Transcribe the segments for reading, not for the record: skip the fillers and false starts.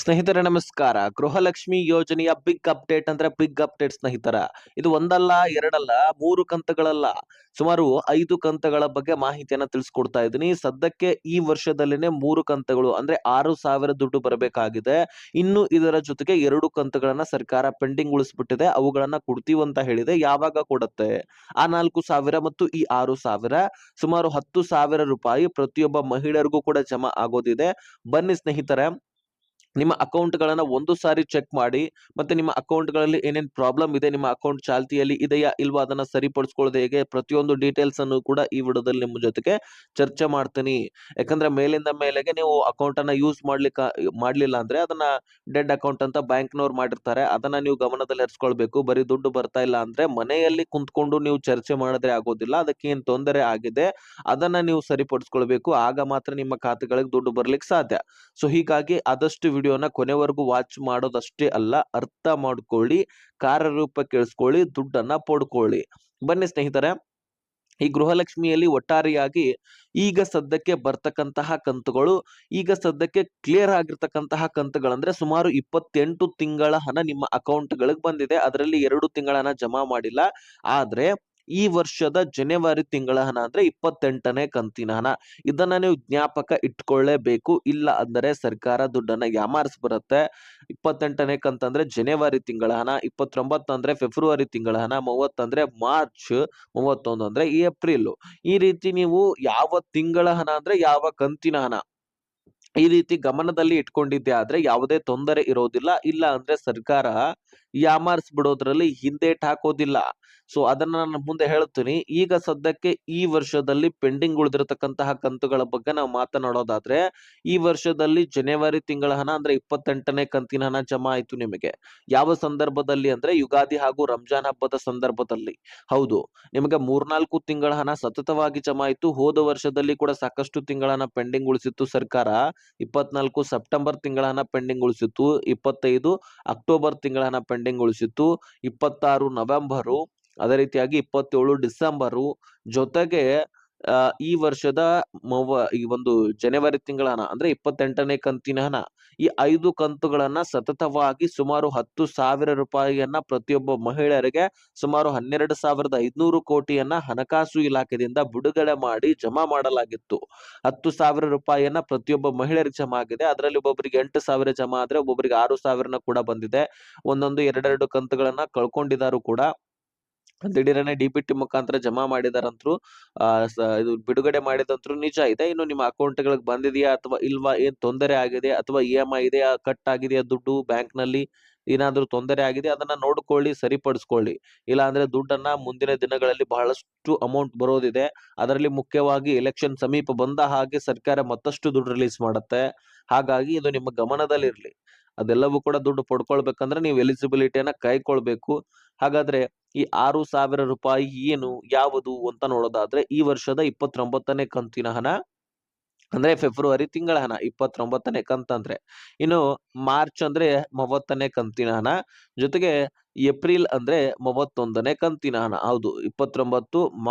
ಸ್ನೇಹಿತರೆ ನಮಸ್ಕಾರ. ಗೃಹಲಕ್ಷ್ಮಿ ಯೋಜನೆಯ ಬಿಗ್ ಅಪ್ಡೇಟ್ ಅಂದ್ರೆ ಬಿಗ್ ಅಪ್ಡೇಟ್ ಸ್ನೇಹಿತರ. ಇದು ಒಂದಲ್ಲ, ಎರಡಲ್ಲ, 3 ಕಂತುಗಳಲ್ಲ. ಸುಮಾರು 5 ಕಂತುಗಳ ಬಗ್ಗೆ ಮಾಹಿತಿಯನ್ನ ತಿಳಿಸ್ಕೊಡ್ತಾ ಇದ್ದೀನಿ. ಸದ್ಯಕ್ಕೆ ಈ ವರ್ಷದಲ್ಲೇನೆ 3 ಕಂತುಗಳು ಅಂದ್ರೆ 6,000 ದುಡ್ಡು ಬರಬೇಕಾಗಿದೆ. ಇನ್ನು ಇದರ ಜೊತೆಗೆ 2 ಕಂತುಗಳನ್ನ ಸರ್ಕಾರ ಪೆಂಡಿಂಗ್ ಉಳಿಸ್ಬಿಟ್ಟಿದೆ. ಅವುಗಳನ್ನ ಕೊಡ್ತೀವಿ ಅಂತ ಹೇಳಿದೆ. ಯಾವಾಗ ಕೊಡುತ್ತೆ? ಆ 4,000 ಮತ್ತು ಈ 6,000 ಸುಮಾರು 10,000 ರೂಪಾಯಿ ಪ್ರತಿಯೊಬ್ಬ ಮಹಿಳೆಯರಿಗೂ ಕೂಡ ಜಮಾ ಆಗೋದಿದೆ. ಬನ್ನಿ ಸ್ನೇಹಿತರೆ, ನಿಮ್ಮ ಅಕೌಂಟ್‌ಗಳನ್ನ ಒಂದು ಸಾರಿ ಚೆಕ್ ಮಾಡಿ, ಮತ್ತೆ ನಿಮ್ಮ ಅಕೌಂಟ್‌ಗಳಲ್ಲಿ ಏನೇನ್ ಪ್ರಾಬ್ಲಮ್ ಇದೆ, ನಿಮ್ಮ ಅಕೌಂಟ್ ಚಾಲ್ತಿಯಲ್ಲಿ ಇದೆಯಾ ಇಲ್ವಾ ಅದನ್ನ ಸರಿಪಡಿಸ್ಕೊಳ್ಳೋದು ಹೇಗೆ, ಪ್ರತಿಯೊಂದು ಡೀಟೇಲ್ಸ್ ಅನ್ನು ಕೂಡ ಈ ವಿಡಿಯೋದಲ್ಲಿ ನಿಮ್ಮ ಜೊತೆಗೆ ಚರ್ಚೆ ಮಾಡ್ತೀನಿ. ಯಾಕಂದ್ರೆ ಮೇಲಿಂದ ಮೇಲೆಗೆ ನೀವು ಅಕೌಂಟ್ ಅನ್ನ ಯೂಸ್ ಮಾಡ್ಲಿಲ್ಲ ಅಂದ್ರೆ ಅದನ್ನ ಡೆಡ್ ಅಕೌಂಟ್ ಅಂತ ಬ್ಯಾಂಕ್‌ನವ್ರು ಮಾಡಿರ್ತಾರೆ. ಅದನ್ನ ನೀವು ಗಮನದಲ್ಲಿ ಇರಿಸ್ಕೊಳ್ಬೇಕು. ಬರೀ ದುಡ್ಡು ಬರ್ತಾ ಇಲ್ಲ ಅಂದ್ರೆ ಮನೆಯಲ್ಲಿ ಕುಂತ್ಕೊಂಡು ನೀವು ಚರ್ಚೆ ಮಾಡಿದ್ರೆ ಆಗೋದಿಲ್ಲ. ಅದಕ್ಕೇನ್ ತೊಂದರೆ ಆಗಿದೆ ಅದನ್ನ ನೀವು ಸರಿಪಡಿಸ್ಕೊಳ್ಬೇಕು. ಆಗ ಮಾತ್ರ ನಿಮ್ಮ ಖಾತೆಗಳಿಗೆ ದುಡ್ಡು ಬರ್ಲಿಕ್ಕೆ ಸಾಧ್ಯ. ಸೊ ಹೀಗಾಗಿ ಆದಷ್ಟು ವಿಡಿಯೋನ ಕೊನೆವರೆಗೂ ವಾಚ್ ಮಾಡೋದಷ್ಟೇ ಅಲ್ಲ, ಅರ್ಥ ಮಾಡ್ಕೊಳ್ಳಿ, ಕಾರ್ಯರೂಪಕ್ಕೆ ಇಳಿಸ್ಕೊಳ್ಳಿ, ದುಡ್ಡನ್ನ ಪಡ್ಕೊಳ್ಳಿ. ಬನ್ನಿ ಸ್ನೇಹಿತರೆ, ಈ ಗೃಹಲಕ್ಷ್ಮಿಯಲ್ಲಿ ಒಟ್ಟಾರೆಯಾಗಿ ಈಗ ಸದ್ಯಕ್ಕೆ ಬರ್ತಕ್ಕಂತಹ ಕಂತುಗಳು, ಈಗ ಸದ್ಯಕ್ಕೆ ಕ್ಲಿಯರ್ ಆಗಿರ್ತಕ್ಕಂತಹ ಕಂತುಗಳಂದ್ರೆ ಸುಮಾರು 28 ತಿಂಗಳ ಹಣ ನಿಮ್ಮ ಅಕೌಂಟ್‌ಗಳಿಗೆ ಬಂದಿದೆ. ಅದರಲ್ಲಿ 2 ತಿಂಗಳ ಹಣ ಜಮಾ ಮಾಡಿಲ್ಲ. ಆದ್ರೆ ಈ ವರ್ಷದ ಜನವರಿ ತಿಂಗಳ ಹಣ ಅಂದ್ರೆ 28ನೇ ಕಂತಿನ ಹಣ. ಇದನ್ನ ನೀವು ಜ್ಞಾಪಕ ಇಟ್ಕೊಳ್ಳೇಬೇಕು. ಇಲ್ಲ ಅಂದರೆ ಸರ್ಕಾರ ದುಡ್ಡನ್ನ ಯಾಮಾರಿಸಿ ಬರುತ್ತೆ. 28ನೇ ಕಂತಂದ್ರೆ ಜನವರಿ ತಿಂಗಳ ಹಣ, 29 ಅಂದ್ರೆ ಫೆಬ್ರವರಿ ತಿಂಗಳ ಹಣ, 30 ಅಂದ್ರೆ ಮಾರ್ಚ್, 31 ಅಂದ್ರೆ ಏಪ್ರಿಲ್. ಈ ರೀತಿ ನೀವು ಯಾವ ತಿಂಗಳ ಹಣ ಅಂದ್ರೆ ಯಾವ ಕಂತಿನ ಹಣ ಈ ರೀತಿ ಗಮನದಲ್ಲಿ ಇಟ್ಕೊಂಡಿದ್ದೆ ಆದ್ರೆ ಯಾವುದೇ ತೊಂದರೆ ಇರೋದಿಲ್ಲ. ಇಲ್ಲ ಅಂದ್ರೆ ಸರ್ಕಾರ ಯಾಮಾರಿಸ್ಬಿಡೋದ್ರಲ್ಲಿ ಹಿಂದೇಟ್ ಹಾಕೋದಿಲ್ಲ. ಸೊ ಅದನ್ನ ನಾನು ಮುಂದೆ ಹೇಳ್ತೀನಿ. ಈಗ ಸದ್ಯಕ್ಕೆ ಈ ವರ್ಷದಲ್ಲಿ ಪೆಂಡಿಂಗ್ ಉಳಿದಿರತಕ್ಕಂತಹ ಕಂತುಗಳ ಬಗ್ಗೆ ನಾವು ಮಾತನಾಡೋದಾದ್ರೆ, ಈ ವರ್ಷದಲ್ಲಿ ಜನವರಿ ತಿಂಗಳ ಹಣ ಅಂದ್ರೆ 28ನೇ ಕಂತಿನ ಹಣ ಜಮಾ ಆಯ್ತು ನಿಮಗೆ. ಯಾವ ಸಂದರ್ಭದಲ್ಲಿ ಅಂದ್ರೆ ಯುಗಾದಿ ಹಾಗೂ ರಂಜಾನ್ ಹಬ್ಬದ ಸಂದರ್ಭದಲ್ಲಿ. ಹೌದು, ನಿಮಗೆ 3-4 ತಿಂಗಳ ಹಣ ಸತತವಾಗಿ ಜಮಾ ಆಯ್ತು. ಹೋದ ವರ್ಷದಲ್ಲಿ ಕೂಡ ಸಾಕಷ್ಟು ತಿಂಗಳ ಹಣ ಪೆಂಡಿಂಗ್ ಉಳಿಸಿತ್ತು ಸರ್ಕಾರ. 24 ಸೆಪ್ಟೆಂಬರ್ ತಿಂಗಳ ಹಣ ಪೆಂಡಿಂಗ್ ಉಳಿಸಿತ್ತು. 25 ಅಕ್ಟೋಬರ್ ತಿಂಗಳ ಹಣ ಪೆಂಡಿಂಗ್ ಉಳಿಸಿತ್ತು. 26 ನವೆಂಬರು, ಅದೇ ರೀತಿಯಾಗಿ 27 ಡಿಸೆಂಬರು, ಜೊತೆಗೆ ಈ ವರ್ಷದ ಈ ಒಂದು ಜನವರಿ ತಿಂಗಳ ಹಣ ಅಂದ್ರೆ 28ನೇ ಕಂತಿನ ಹಣ. ಈ 5 ಕಂತುಗಳನ್ನ ಸತತವಾಗಿ ಸುಮಾರು 10,000 ರೂಪಾಯಿಯನ್ನ ಪ್ರತಿಯೊಬ್ಬ ಮಹಿಳೆಯರಿಗೆ ಸುಮಾರು 12,500 ಕೋಟಿಯನ್ನ ಹಣಕಾಸು ಇಲಾಖೆಯಿಂದ ಬಿಡುಗಡೆ ಮಾಡಿ ಜಮಾ ಮಾಡಲಾಗಿತ್ತು. 10,000 ರೂಪಾಯಿಯನ್ನ ಪ್ರತಿಯೊಬ್ಬ ಮಹಿಳೆಯರಿಗೆ ಜಮಾ ಆಗಿದೆ. ಅದರಲ್ಲಿ ಒಬ್ಬೊಬ್ಬರಿಗೆ 8,000 ಜಮಾ ಆದ್ರೆ ಒಬ್ಬೊಬ್ಬರಿಗೆ 6,000 ಕೂಡ ಬಂದಿದೆ. ಒಂದೊಂದು ಎರಡೆರಡು ಕಂತುಗಳನ್ನ ಕಳ್ಕೊಂಡಿದ್ದಾರು ಕೂಡ. ದಿಢೀರನೆ ಡಿಬಿಟಿ ಮುಖಾಂತರ ಜಮಾ ಮಾಡಿದಾರಂತ್ರು. ಇದು ಬಿಡುಗಡೆ ಮಾಡಿದಂತ್ರು ನಿಜ ಇದೆ. ಇನ್ನು ನಿಮ್ಮ ಅಕೌಂಟ್‌ಗಳಿಗೆ ಬಂದಿದೆಯಾ ಅಥವಾ ಇಲ್ವಾ? ಏನ್ ತೊಂದರೆ ಆಗಿದೆ ಅಥವಾ ಇಎಂಐ ಇದೆಯಾ? ಕಟ್ ಆಗಿದೆಯಾ ದುಡ್ಡು ಬ್ಯಾಂಕ್‌ನಲ್ಲಿ? ಏನಾದ್ರೂ ತೊಂದರೆ ಆಗಿದೆ ಅದನ್ನ ನೋಡ್ಕೊಳ್ಳಿ, ಸರಿಪಡಿಸ್ಕೊಳ್ಳಿ. ಇಲ್ಲ ಅಂದ್ರೆ ದುಡ್ಡನ್ನ ಮುಂದಿನ ದಿನಗಳಲ್ಲಿ ಬಹಳಷ್ಟು ಅಮೌಂಟ್ ಬರೋದಿದೆ. ಅದರಲ್ಲಿ ಮುಖ್ಯವಾಗಿ ಎಲೆಕ್ಷನ್ ಸಮೀಪ ಬಂದ ಹಾಗೆ ಸರ್ಕಾರ ಮತ್ತಷ್ಟು ದುಡ್ಡು ರಿಲೀಸ್ ಮಾಡುತ್ತೆ. ಹಾಗಾಗಿ ಇದು ನಿಮ್ಮ ಗಮನದಲ್ಲಿರ್ಲಿ. ಅದೆಲ್ಲವೂ ಕೂಡ ದುಡ್ಡು ಪಡ್ಕೊಳ್ಬೇಕಂದ್ರೆ ನೀವು ಎಲಿಜಿಬಿಲಿಟಿಯನ್ನ ಕಾಯ್ಕೊಳ್ಬೇಕು. ಹಾಗಾದ್ರೆ ಈ 6,000 ರೂಪಾಯಿ ಏನು? ಯಾವುದು? ಅಂತ ನೋಡೋದಾದ್ರೆ ಈ ವರ್ಷದ 29ನೇ ಕಂತಿನ ಹಣ ಅಂದ್ರೆ ಫೆಬ್ರವರಿ ತಿಂಗಳ ಹಣ 29ನೇ ಕಂತಂದ್ರೆ. ಇನ್ನು ಮಾರ್ಚ್ ಅಂದ್ರೆ 30ನೇ ಕಂತಿನ ಹಣ. ಜೊತೆಗೆ ಏಪ್ರಿಲ್ ಅಂದ್ರೆ 31ನೇ ಕಂತಿನ ಹಣ. ಹೌದು, 29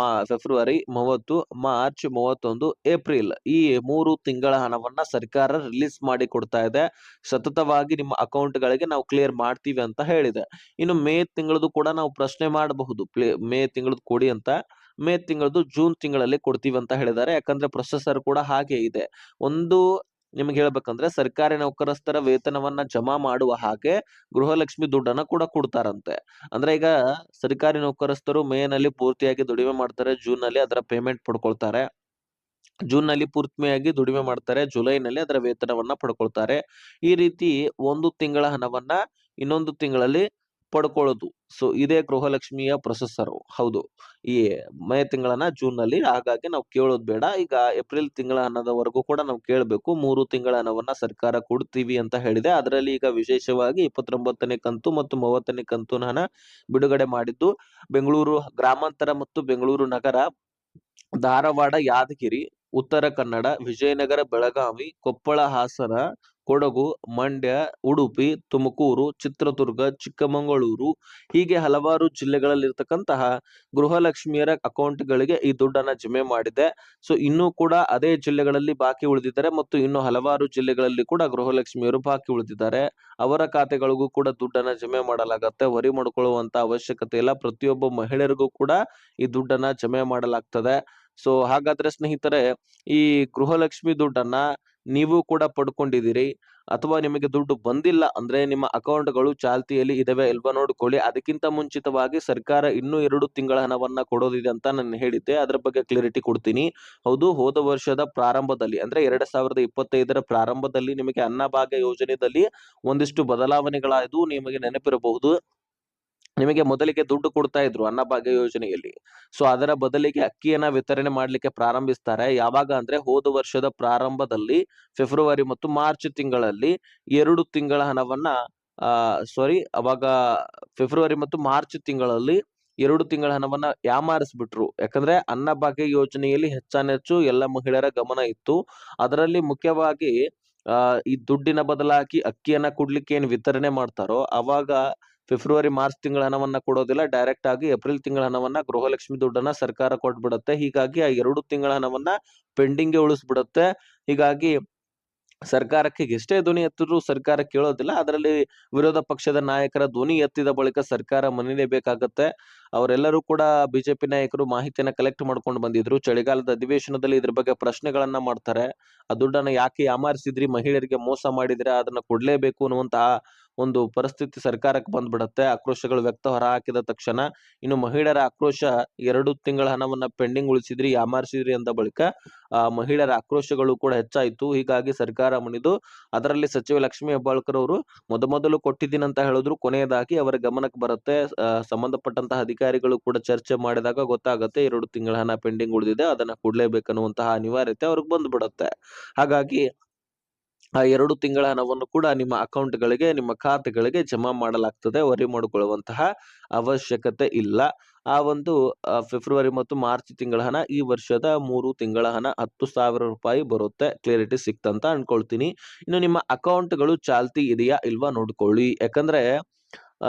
ಫೆಬ್ರವರಿ, 30 ಮಾರ್ಚ್, 31 ಏಪ್ರಿಲ್. ಈ 3 ತಿಂಗಳ ಹಣವನ್ನ ಸರ್ಕಾರ ರಿಲೀಸ್ ಮಾಡಿ ಕೊಡ್ತಾ ಇದೆ. ಸತತವಾಗಿ ನಿಮ್ಮ ಅಕೌಂಟ್‌ಗಳಿಗೆ ನಾವು ಕ್ಲಿಯರ್ ಮಾಡ್ತೀವಿ ಅಂತ ಹೇಳಿದೆ. ಇನ್ನು ಮೇ ತಿಂಗಳದ್ದು ಕೂಡ ನಾವು ಪ್ರಶ್ನೆ ಮಾಡಬಹುದು. ಮೇ ತಿಂಗಳದ್ದು ಕೊಡಿ ಅಂತ. ಮೇ ತಿಂಗಳದ್ದು ಜೂನ್ ತಿಂಗಳಲ್ಲಿ ಕೊಡ್ತೀವಿ ಅಂತ ಹೇಳಿದ್ದಾರೆ. ಯಾಕಂದ್ರೆ ಪ್ರೊಸೆಸರ್ ಕೂಡ ಹಾಗೆ ಇದೆ. ಒಂದು ನಿಮ್ಗೆ ಹೇಳ್ಬೇಕಂದ್ರೆ ಸರ್ಕಾರಿ ನೌಕರಸ್ಥರ ವೇತನವನ್ನ ಜಮಾ ಮಾಡುವ ಹಾಗೆ ಗೃಹಲಕ್ಷ್ಮಿ ದುಡ್ಡನ್ನ ಕೂಡ ಕೊಡ್ತಾರಂತೆ. ಅಂದ್ರೆ ಈಗ ಸರ್ಕಾರಿ ನೌಕರಸ್ಥರು ಮೇನಲ್ಲಿ ಪೂರ್ತಿಯಾಗಿ ದುಡಿಮೆ ಮಾಡ್ತಾರೆ. ಜೂನ್‌ನಲ್ಲಿ ಅದರ ಪೇಮೆಂಟ್ ಪಡ್ಕೊಳ್ತಾರೆ. ಜೂನ್‌ನಲ್ಲಿ ಪೂರ್ತಿಯಾಗಿ ದುಡಿಮೆ ಮಾಡ್ತಾರೆ. ಜುಲೈನಲ್ಲಿ ಅದರ ವೇತನವನ್ನ ಪಡ್ಕೊಳ್ತಾರೆ. ಈ ರೀತಿ ಒಂದು ತಿಂಗಳ ಹಣವನ್ನ ಇನ್ನೊಂದು ತಿಂಗಳಲ್ಲಿ ಪಡ್ಕೊಳ್ಳೋದು. ಸೊ ಇದೇ ಗೃಹಲಕ್ಷ್ಮಿಯ ಪ್ರೊಸೆಸರು. ಹೌದು. ಈ ಮೇ ತಿಂಗಳನ್ನ ಜೂನ್‌ನಲ್ಲಿ, ಹಾಗಾಗಿ ನಾವು ಕೇಳೋದ್ ಬೇಡ. ಈಗ ಏಪ್ರಿಲ್ ತಿಂಗಳ ಹಣದವರೆಗೂ ಕೂಡ ನಾವು ಕೇಳ್ಬೇಕು. 3 ತಿಂಗಳ ಹಣವನ್ನ ಸರ್ಕಾರ ಕೊಡ್ತೀವಿ ಅಂತ ಹೇಳಿದೆ. ಅದರಲ್ಲಿ ಈಗ ವಿಶೇಷವಾಗಿ 29ನೇ ಕಂತು ಮತ್ತು 30ನೇ ಕಂತುನ ಹಣ ಬಿಡುಗಡೆ ಮಾಡಿದ್ದು ಬೆಂಗಳೂರು ಗ್ರಾಮಾಂತರ ಮತ್ತು ಬೆಂಗಳೂರು ನಗರ, ಧಾರವಾಡ, ಯಾದಗಿರಿ, ಉತ್ತರ ಕನ್ನಡ, ವಿಜಯನಗರ, ಬೆಳಗಾವಿ, ಕೊಪ್ಪಳ, ಹಾಸನ, ಕೊಡಗು, ಮಂಡ್ಯ, ಉಡುಪಿ, ತುಮಕೂರು, ಚಿತ್ರದುರ್ಗ, ಚಿಕ್ಕಮಗಳೂರು ಹೀಗೆ ಹಲವಾರು ಜಿಲ್ಲೆಗಳಲ್ಲಿರ್ತಕ್ಕಂತಹ ಗೃಹಲಕ್ಷ್ಮಿಯರ ಅಕೌಂಟ್‌ಗಳಿಗೆ ಈ ದುಡ್ಡನ್ನ ಜಮೆ ಮಾಡಿದೆ. ಸೊ ಇನ್ನೂ ಕೂಡ ಅದೇ ಜಿಲ್ಲೆಗಳಲ್ಲಿ ಬಾಕಿ ಉಳಿದಿದ್ದಾರೆ ಮತ್ತು ಇನ್ನು ಹಲವಾರು ಜಿಲ್ಲೆಗಳಲ್ಲಿ ಕೂಡ ಗೃಹಲಕ್ಷ್ಮಿಯರು ಬಾಕಿ ಉಳಿದಿದ್ದಾರೆ. ಅವರ ಖಾತೆಗಳಿಗೂ ಕೂಡ ದುಡ್ಡನ್ನ ಜಮೆ ಮಾಡಲಾಗತ್ತೆ. ವರಿ ಮಾಡ್ಕೊಳ್ಳುವಂತ ಅವಶ್ಯಕತೆ ಇಲ್ಲ. ಪ್ರತಿಯೊಬ್ಬ ಮಹಿಳೆಯರಿಗೂ ಕೂಡ ಈ ದುಡ್ಡನ್ನ ಜಮೆ ಮಾಡಲಾಗ್ತದೆ. ಸೊ ಹಾಗಾದ್ರೆ ಸ್ನೇಹಿತರೆ, ಈ ಗೃಹಲಕ್ಷ್ಮಿ ದುಡ್ಡನ್ನ ನೀವು ಕೂಡ ಪಡ್ಕೊಂಡಿದ್ದೀರಿ ಅಥವಾ ನಿಮಗೆ ದುಡ್ಡು ಬಂದಿಲ್ಲ ಅಂದ್ರೆ ನಿಮ್ಮ ಅಕೌಂಟ್‌ಗಳು ಚಾಲ್ತಿಯಲ್ಲಿ ಇದಾವೆ ಇಲ್ವಾ ನೋಡ್ಕೊಳ್ಳಿ. ಅದಕ್ಕಿಂತ ಮುಂಚಿತವಾಗಿ ಸರ್ಕಾರ ಇನ್ನೂ 2 ತಿಂಗಳ ಹಣವನ್ನ ಕೊಡೋದಿದೆ ಅಂತ ನಾನು ಹೇಳಿದ್ದೆ. ಅದ್ರ ಬಗ್ಗೆ ಕ್ಲಾರಿಟಿ ಕೊಡ್ತೀನಿ. ಹೌದು, ಹೋದ ವರ್ಷದ ಪ್ರಾರಂಭದಲ್ಲಿ ಅಂದ್ರೆ 2025ರ ಪ್ರಾರಂಭದಲ್ಲಿ ನಿಮಗೆ ಅನ್ನಭಾಗ್ಯ ಯೋಜನೆಯಲ್ಲಿ ಒಂದಿಷ್ಟು ಬದಲಾವಣೆಗಳಾದವು. ನಿಮಗೆ ನೆನಪಿರಬಹುದು. ನಿಮಗೆ ಮೊದಲಿಗೆ ದುಡ್ಡು ಕೊಡ್ತಾ ಇದ್ರು ಅನ್ನಭಾಗ್ಯ ಯೋಜನೆಯಲ್ಲಿ. ಸೊ ಅದರ ಬದಲಿಗೆ ಅಕ್ಕಿಯನ್ನ ವಿತರಣೆ ಮಾಡ್ಲಿಕ್ಕೆ ಪ್ರಾರಂಭಿಸ್ತಾರೆ. ಯಾವಾಗ ಅಂದ್ರೆ ಹೋದ ವರ್ಷದ ಪ್ರಾರಂಭದಲ್ಲಿ ಫೆಬ್ರವರಿ ಮತ್ತು ಮಾರ್ಚ್ ತಿಂಗಳಲ್ಲಿ 2 ತಿಂಗಳ ಹಣವನ್ನ ಅವಾಗ ಫೆಬ್ರವರಿ ಮತ್ತು ಮಾರ್ಚ್ ತಿಂಗಳಲ್ಲಿ 2 ತಿಂಗಳ ಹಣವನ್ನ ಯಾಮಾರಿಸ್ಬಿಟ್ರು. ಯಾಕಂದ್ರೆ ಅನ್ನಭಾಗ್ಯ ಯೋಜನೆಯಲ್ಲಿ ಹೆಚ್ಚಾನೆಚ್ಚು ಎಲ್ಲ ಮಹಿಳೆಯರ ಗಮನ ಇತ್ತು. ಅದರಲ್ಲಿ ಮುಖ್ಯವಾಗಿ ಈ ದುಡ್ಡಿನ ಬದಲಾಗಿ ಅಕ್ಕಿಯನ್ನ ಕೊಡ್ಲಿಕ್ಕೆ ಏನ್ ವಿತರಣೆ ಮಾಡ್ತಾರೋ ಅವಾಗ ಫೆಬ್ರವರಿ, ಮಾರ್ಚ್ ತಿಂಗಳ ಹಣವನ್ನ ಕೊಡೋದಿಲ್ಲ. ಡೈರೆಕ್ಟ್ ಆಗಿ ಏಪ್ರಿಲ್ ತಿಂಗಳ ಹಣವನ್ನ ಗೃಹಲಕ್ಷ್ಮಿ ದುಡ್ಡನ್ನ ಸರ್ಕಾರ ಕೊಟ್ಬಿಡುತ್ತೆ. ಹೀಗಾಗಿ ಆ 2 ತಿಂಗಳ ಹಣವನ್ನ ಪೆಂಡಿಂಗ್ಗೆ ಉಳಿಸ್ಬಿಡುತ್ತೆ. ಹೀಗಾಗಿ ಸರ್ಕಾರಕ್ಕೆ ಎಷ್ಟೇ ಧ್ವನಿ ಎತ್ತಿದ್ರು ಸರ್ಕಾರ ಕೇಳೋದಿಲ್ಲ. ಅದರಲ್ಲಿ ವಿರೋಧ ಪಕ್ಷದ ನಾಯಕರ ಧ್ವನಿ ಎತ್ತಿದ ಬಳಿಕ ಸರ್ಕಾರ ಮನಿಲೇಬೇಕಾಗತ್ತೆ. ಅವರೆಲ್ಲರೂ ಕೂಡ ಬಿಜೆಪಿ ನಾಯಕರು ಮಾಹಿತಿಯನ್ನ ಕಲೆಕ್ಟ್ ಮಾಡ್ಕೊಂಡು ಬಂದಿದ್ರು. ಚಳಿಗಾಲದ ಅಧಿವೇಶನದಲ್ಲಿ ಇದ್ರ ಬಗ್ಗೆ ಪ್ರಶ್ನೆಗಳನ್ನ ಮಾಡ್ತಾರೆ. ಆ ದುಡ್ಡನ್ನ ಯಾಕೆ ಯಾಮಾರಿಸಿದ್ರಿ? ಮಹಿಳೆಯರಿಗೆ ಮೋಸ ಮಾಡಿದ್ರೆ ಅದನ್ನ ಕೊಡ್ಲೇಬೇಕು ಅನ್ನುವಂತಹ ಒಂದು ಪರಿಸ್ಥಿತಿ ಸರ್ಕಾರಕ್ಕೆ ಬಂದ್ಬಿಡತ್ತೆ. ಆಕ್ರೋಶಗಳು ಹೊರಹಾಕಿದ ತಕ್ಷಣ ಇನ್ನು ಮಹಿಳೆಯರ ಆಕ್ರೋಶ 2 ತಿಂಗಳ ಹಣವನ್ನ ಪೆಂಡಿಂಗ್ ಉಳಿಸಿದ್ರಿ, ಯಾಮಾರಿಸಿದ್ರಿ ಅಂದ ಬಳಿಕ ಮಹಿಳೆಯರ ಆಕ್ರೋಶಗಳು ಕೂಡ ಹೆಚ್ಚಾಯಿತು. ಹೀಗಾಗಿ ಸರ್ಕಾರ ಮುನಿದು ಅದರಲ್ಲಿ ಸಚಿವ ಲಕ್ಷ್ಮೀ ಹೆಬ್ಬಾಳ್ಕರ್ ಅವರು ಮೊದಲು ಕೊಟ್ಟಿದ್ದೀನಿ ಅಂತ ಹೇಳಿದ್ರು. ಕೊನೆಯದಾಗಿ ಅವರ ಗಮನಕ್ಕೆ ಬರುತ್ತೆ. ಸಂಬಂಧಪಟ್ಟಂತಹ ಅಧಿಕಾರಿಗಳು ಕೂಡ ಚರ್ಚೆ ಮಾಡಿದಾಗ ಗೊತ್ತಾಗುತ್ತೆ 2 ತಿಂಗಳ ಹಣ ಪೆಂಡಿಂಗ್ ಉಳಿದಿದೆ. ಅದನ್ನ ಕೊಡ್ಲೇಬೇಕನ್ನುವಂತಹ ಅನಿವಾರ್ಯತೆ ಅವ್ರಿಗೆ ಬಂದ್ಬಿಡುತ್ತೆ. ಹಾಗಾಗಿ ಆ 2 ತಿಂಗಳ ಹಣವನ್ನು ಕೂಡ ನಿಮ್ಮ ಅಕೌಂಟ್‌ಗಳಿಗೆ, ನಿಮ್ಮ ಖಾತೆಗಳಿಗೆ ಜಮಾ ಮಾಡಲಾಗ್ತದೆ. ವರಿ ಮಾಡಿಕೊಳ್ಳುವಂತಹ ಅವಶ್ಯಕತೆ ಇಲ್ಲ. ಆ ಒಂದು ಫೆಬ್ರವರಿ ಮತ್ತು ಮಾರ್ಚ್ ತಿಂಗಳ ಹಣ ಈ ವರ್ಷದ 3 ತಿಂಗಳ ಹಣ ₹10,000 ಬರುತ್ತೆ. ಕ್ಲಾರಿಟಿ ಸಿಕ್ತಂತ ಅನ್ಕೊಳ್ತೀನಿ. ಇನ್ನು ನಿಮ್ಮ ಅಕೌಂಟ್‌ಗಳು ಚಾಲ್ತಿ ಇದೆಯಾ ಇಲ್ವಾ ನೋಡ್ಕೊಳ್ಳಿ. ಯಾಕಂದ್ರೆ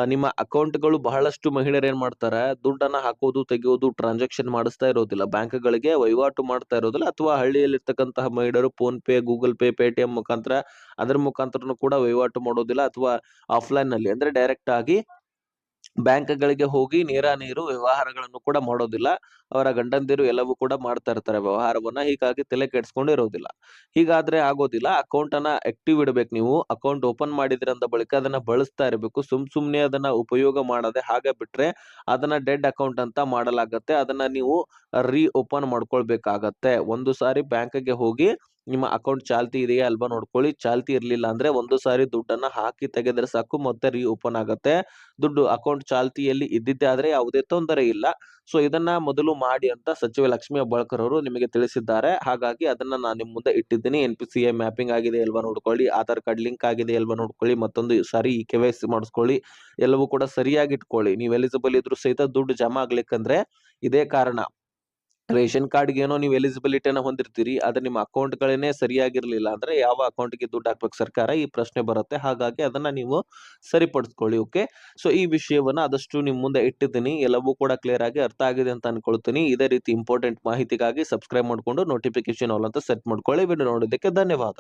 ನಿಮ್ಮ ಅಕೌಂಟ್‌ಗಳು ಬಹಳಷ್ಟು ಮಹಿಳೆಯರು ಏನ್ ಮಾಡ್ತಾರೆ, ದುಡ್ಡನ್ನ ಹಾಕೋದು, ತೆಗೆಯೋದು, ಟ್ರಾನ್ಸಾಕ್ಷನ್ ಮಾಡಿಸ್ತಾ ಇರೋದಿಲ್ಲ. ಬ್ಯಾಂಕ್‌ಗಳಿಗೆ ವಹಿವಾಟು ಮಾಡ್ತಾ ಇರೋದಿಲ್ಲ ಅಥವಾ ಹಳ್ಳಿಯಲ್ಲಿರ್ತಕ್ಕಂತಹ ಮಹಿಳೆಯರು phone pay, Google pay, Paytm ಮುಖಾಂತರ ಅದರ ಮುಖಾಂತರನು ಕೂಡ ವಹಿವಾಟು ಮಾಡೋದಿಲ್ಲ ಅಥವಾ ಆಫ್‌ಲೈನ್‌ನಲ್ಲಿ ಅಂದ್ರೆ ಡೈರೆಕ್ಟ್ ಆಗಿ ಬ್ಯಾಂಕ್‌ಗಳಿಗೆ ಹೋಗಿ ನೇರಾನೇರು ವ್ಯವಹಾರಗಳನ್ನು ಕೂಡ ಮಾಡೋದಿಲ್ಲ. ಅವರ ಗಂಡಂದಿರು ಎಲ್ಲವೂ ಕೂಡ ಮಾಡ್ತಾ ಇರ್ತಾರೆ ವ್ಯವಹಾರವನ್ನ. ಹೀಗಾಗಿ ತಲೆ ಕೆಡಿಸ್ಕೊಂಡಿರೋದಿಲ್ಲ. ಹೀಗಾದ್ರೆ ಆಗೋದಿಲ್ಲ. ಅಕೌಂಟ್ ಅನ್ನ ಆಕ್ಟಿವ್ ಇಡ್ಬೇಕು ನೀವು. ಅಕೌಂಟ್ ಓಪನ್ ಮಾಡಿದ್ರಿ ಅಂದ ಬಳಿಕ ಅದನ್ನ ಬಳಸ್ತಾ ಇರ್ಬೇಕು. ಸುಮ್ನೆ ಅದನ್ನ ಉಪಯೋಗ ಮಾಡದೆ ಹಾಗೆ ಬಿಟ್ರೆ ಅದನ್ನ ಡೆಡ್ ಅಕೌಂಟ್ ಅಂತ ಮಾಡಲಾಗತ್ತೆ. ಅದನ್ನ ನೀವು ಓಪನ್ ಮಾಡ್ಕೊಳ್ಬೇಕಾಗತ್ತೆ. ಒಂದು ಸಾರಿ ಬ್ಯಾಂಕ್‌ಗೆ ಹೋಗಿ ನಿಮ್ಮ ಅಕೌಂಟ್ ಚಾಲ್ತಿ ಇದೆಯಾ ಅಲ್ವಾ ನೋಡ್ಕೊಳ್ಳಿ. ಚಾಲ್ತಿ ಇರ್ಲಿಲ್ಲ ಅಂದ್ರೆ ಒಂದು ಸಾರಿ ದುಡ್ಡನ್ನ ಹಾಕಿ ತೆಗೆದ್ರೆ ಸಾಕು, ಮತ್ತೆ ಓಪನ್ ಆಗತ್ತೆ. ದುಡ್ಡು ಅಕೌಂಟ್ ಚಾಲ್ತಿಯಲ್ಲಿ ಇದ್ದಿದ್ದೇ ಆದ್ರೆ ಯಾವುದೇ ತೊಂದರೆ ಇಲ್ಲ. ಸೊ ಇದನ್ನ ಮೊದಲು ಮಾಡಿ ಅಂತ ಸಚಿವ ಲಕ್ಷ್ಮೀ ಹೆಬ್ಬಾಳ್ಕರ್ ಅವರು ನಿಮಗೆ ತಿಳಿಸಿದ್ದಾರೆ. ಹಾಗಾಗಿ ಅದನ್ನ ನಾನು ನಿಮ್ ಮುಂದೆ ಇಟ್ಟಿದ್ದೀನಿ. NPCI ಮ್ಯಾಪಿಂಗ್ ಆಗಿದೆ ಅಲ್ವಾ ನೋಡ್ಕೊಳ್ಳಿ. ಆಧಾರ್ ಕಾರ್ಡ್ ಲಿಂಕ್ ಆಗಿದೆ ಅಲ್ವಾ ನೋಡ್ಕೊಳ್ಳಿ. ಮತ್ತೊಂದು ಸಾರಿ KYC ಮಾಡಿಸ್ಕೊಳ್ಳಿ. ಎಲ್ಲವೂ ಕೂಡ ಸರಿಯಾಗಿ ಇಟ್ಕೊಳ್ಳಿ. ನೀವು ಎಲಿಜಿಬಲ್ ಇದ್ರು ಸಹಿತ ದುಡ್ಡು ಜಮಾ ಆಗ್ಲಿಕ್ಕಂದ್ರೆ ಇದೇ ಕಾರಣ. ರೇಷನ್ ಕಾರ್ಡ್‌ಗೆ ಏನೋ ನೀವು ಎಲಿಜಿಬಿಲಿಟಿಯನ್ನ ಹೊಂದಿರ್ತೀರಿ. ಆದ್ರೆ ನಿಮ್ಮ ಅಕೌಂಟ್‌ಗಳೇನೇ ಸರಿಯಾಗಿರ್ಲಿಲ್ಲ ಅಂದ್ರೆ ಯಾವ ಅಕೌಂಟ್‌ಗೆ ದುಡ್ಡು ಹಾಕ್ಬೇಕು ಸರ್ಕಾರ? ಈ ಪ್ರಶ್ನೆ ಬರುತ್ತೆ. ಹಾಗಾಗಿ ಅದನ್ನ ನೀವು ಸರಿಪಡಿಸ್ಕೊಳ್ಳಿ. ಓಕೆ. ಸೊ ಈ ವಿಷಯವನ್ನ ಆದಷ್ಟು ನಿಮ್ ಮುಂದೆ ಇಟ್ಟಿದ್ದೀನಿ. ಎಲ್ಲವೂ ಕೂಡ ಕ್ಲಿಯರ್ ಆಗಿ ಅರ್ಥ ಆಗಿದೆ ಅಂತ ಅನ್ಕೊಳ್ತೀನಿ. ಇದೇ ರೀತಿ ಇಂಪಾರ್ಟೆಂಟ್ ಮಾಹಿತಿಗಾಗಿ ಸಬ್ಸ್ಕ್ರೈಬ್ ಮಾಡ್ಕೊಂಡು ನೋಟಿಫಿಕೇಶನ್ ಆಲ್ ಅಂತ ಸೆಟ್ ಮಾಡ್ಕೊಳ್ಳಿ. ವಿಡಿಯೋ ನೋಡಿದ್ದಕ್ಕೆ ಧನ್ಯವಾದ.